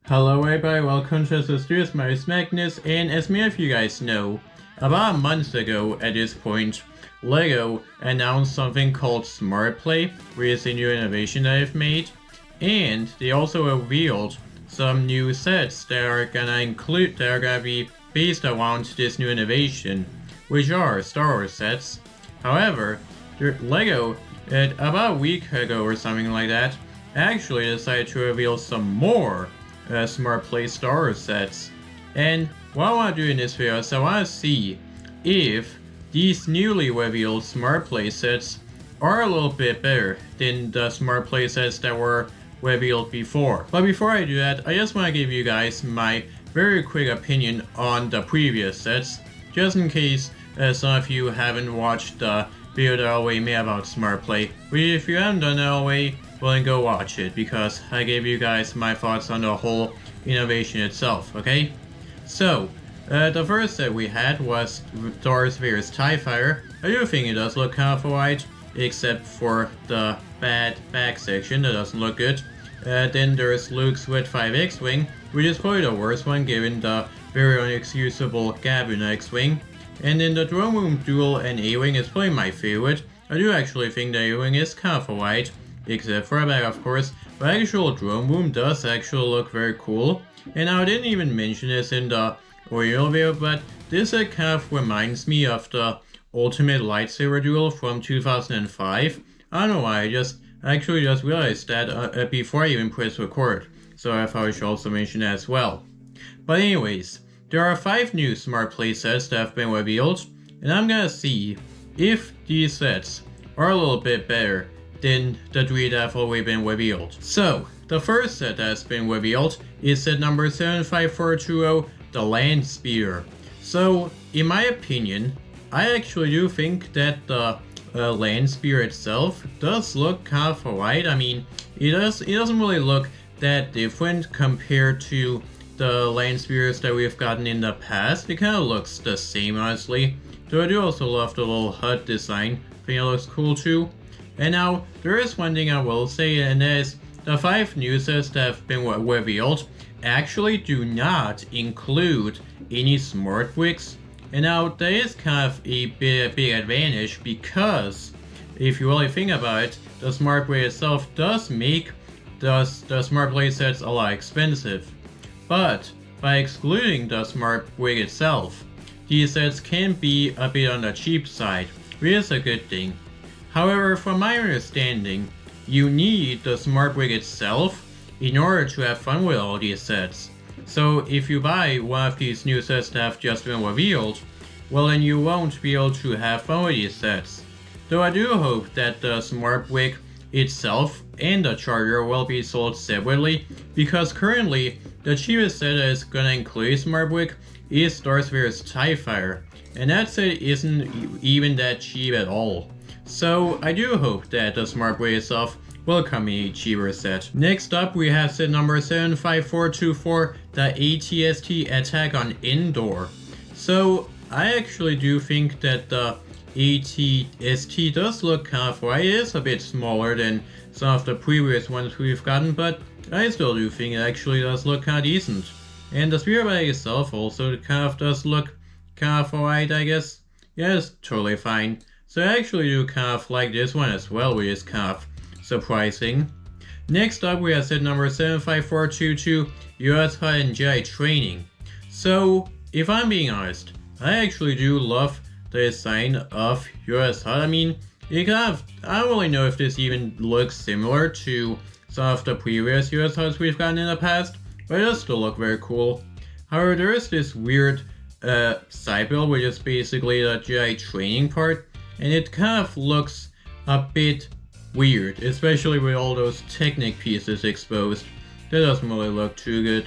Hello everybody, welcome to the Studios. My name is Magnus, and as many of you guys know, about a month ago at this point, LEGO announced something called Smart Play, which is a new innovation that they've made, and they also revealed some new sets that are gonna be based around this new innovation, which are Star Wars sets. However, LEGO, about a week ago or something like that, actually decided to reveal some more Smart Play Star Wars sets. And what I want to do in this video is I want to see if these newly revealed Smart Play sets are a little bit better than the Smart Play sets that were revealed before. But before I do that, I just want to give you guys my very quick opinion on the previous sets, just in case some of you haven't watched the video that I already made about Smart Play. But if you haven't done that already, well then go watch it, because I gave you guys my thoughts on the whole innovation itself, okay? So, the first set we had was Darth Vader's TIE Fighter. I do think it does look kind of alright, except for the bad back section that doesn't look good. Then there's Luke's Red 5 X-Wing, which is probably the worst one given the very unexcusable gap in the X-Wing. And then the Drone Room Duel and A-Wing is probably my favorite. I do actually think the A-Wing is kind of alright, except for a back of course, but actual Drone Room does actually look very cool. And I didn't even mention this in the original video, but this kind of reminds me of the Ultimate Lightsaber Duel from 2005. I don't know why, I actually just realized that before I even pressed record, so I thought I should also mention that as well. But anyways, there are 5 new Smart Play sets that have been revealed, and I'm gonna see if these sets are a little bit better than the 3 that have already been revealed. So, the first set that has been revealed is set number 75420, the Land Speeder. So, in my opinion, I actually do think that the Land Speeder itself does look kind of alright. I mean, it doesn't really look that different compared to the Land Speeders that we've gotten in the past. It kind of looks the same, honestly. Though I do also love the little HUD design. I think it looks cool too. And now, there is one thing I will say, and that is the 5 new sets that have been revealed actually do not include any smart bricks. And now, that is kind of a big advantage, because if you really think about it, the smart brick itself does make the smart play sets a lot expensive. But by excluding the smart brick itself, these sets can be a bit on the cheap side, which is a good thing. However, from my understanding, you need the smart brick itself in order to have fun with all these sets. So if you buy one of these new sets that have just been revealed, well then you won't be able to have fun with these sets. Though I do hope that the smart brick itself and the charger will be sold separately, because currently the cheapest set that is gonna include smart brick is Darth Vader's TIE Fighter, and that set isn't even that cheap at all. So I do hope that the smart brick itself will come in a cheaper set. Next up we have set number 75424, the ATST Attack on Endor. So I actually do think that the ATST does look kind of right. It is a bit smaller than some of the previous ones we've gotten, but I still do think it actually does look kind of decent. And the speeder bag itself also kind of does look kind of alright, I guess. Yeah, it's totally fine. So I actually do kind of like this one as well, which is kind of surprising. Next up we have set number 75422, US HUD and Jedi Training. So, if I'm being honest, I actually do love the design of US HUD. I mean, I don't really know if this even looks similar to some of the previous US HUDs we've gotten in the past, but it does still look very cool. However, there is this weird side build, which is basically the Jedi Training part, and it kind of looks a bit weird, especially with all those Technic pieces exposed. That doesn't really look too good.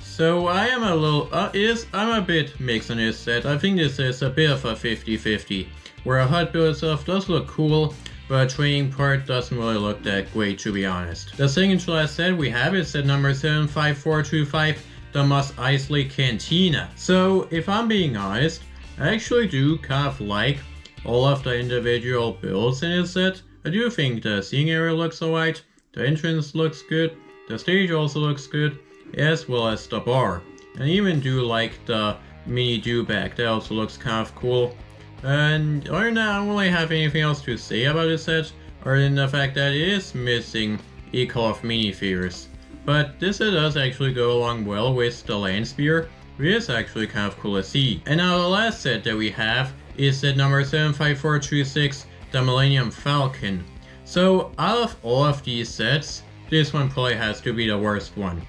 So I am I'm a bit mixed on this set. I think this is a bit of a 50-50, where a HUD build itself does look cool, but a training part doesn't really look that great, to be honest. The second to last set we have is set number 75425, the Mos Eisley Cantina. So if I'm being honest, I actually do kind of like all of the individual builds in this set. I do think the seating area looks alright, the entrance looks good, the stage also looks good, as well as the bar. And I even do like the mini do-bag, that also looks kind of cool. And other than that, I don't really have anything else to say about this set, other than the fact that it is missing a couple of minifigures. But this set does actually go along well with the land spear, which is actually kind of cool to see. And now the last set that we have is set number 75426, the Millennium Falcon. So out of all of these sets, this one probably has to be the worst one.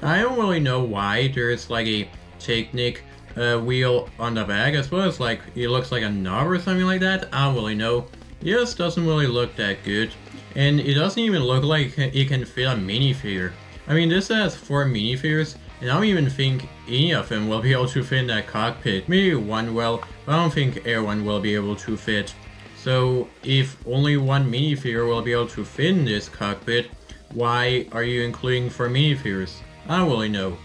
I don't really know why there's like a Technic wheel on the back, as well as like it looks like a knob or something like that. I don't really know. It just doesn't really look that good, and it doesn't even look like it can fit a minifigure. I mean, this has 4 minifigures, and I don't even think any of them will be able to fit in that cockpit. Maybe one will, but I don't think everyone will be able to fit. So if only one minifigure will be able to fit in this cockpit, why are you including 4 minifigures? I don't really know.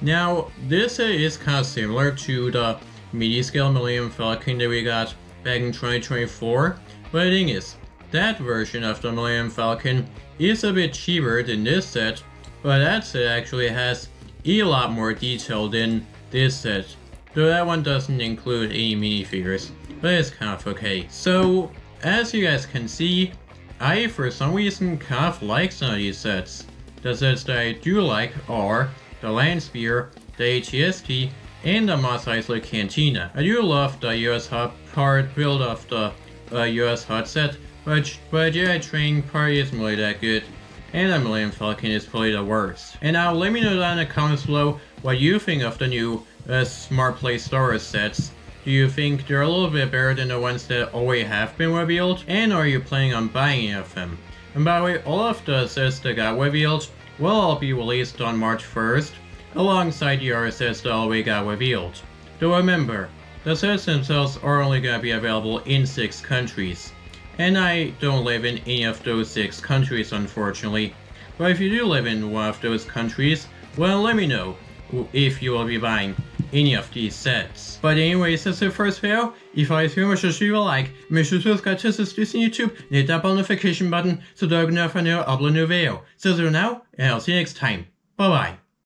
Now, this set is kind of similar to the mini-scale Millennium Falcon that we got back in 2024, but the thing is, that version of the Millennium Falcon is a bit cheaper than this set, but that set actually has a lot more detail than this set, though that one doesn't include any minifigures, but it's kind of okay. So, as you guys can see, I for some reason kind of like some of these sets. The sets that I do like are the Land Spear, the ATST, and the Mos Eisley Cantina. I do love the US HUD part build of the US HUD set, but Jedi training part isn't really that good, and the Millennium Falcon is probably the worst. And now let me know down in the comments below what you think of the new Smart Play Star Wars sets. Do you think they're a little bit better than the ones that already have been revealed? And are you planning on buying any of them? And by the way, all of the sets that got revealed will all be released on March 1st, alongside the other sets that already got revealed. Though remember, the sets themselves are only gonna be available in 6 countries. And I don't live in any of those 6 countries, unfortunately. But if you do live in one of those countries, well, let me know if you will be buying any of these sets. But anyways, that's it for this video. If you like this video, make sure to leave a like, make sure to subscribe to this on YouTube, and hit that bell notification button so that you know if I upload a new video. So now, and I'll see you next time. Bye bye.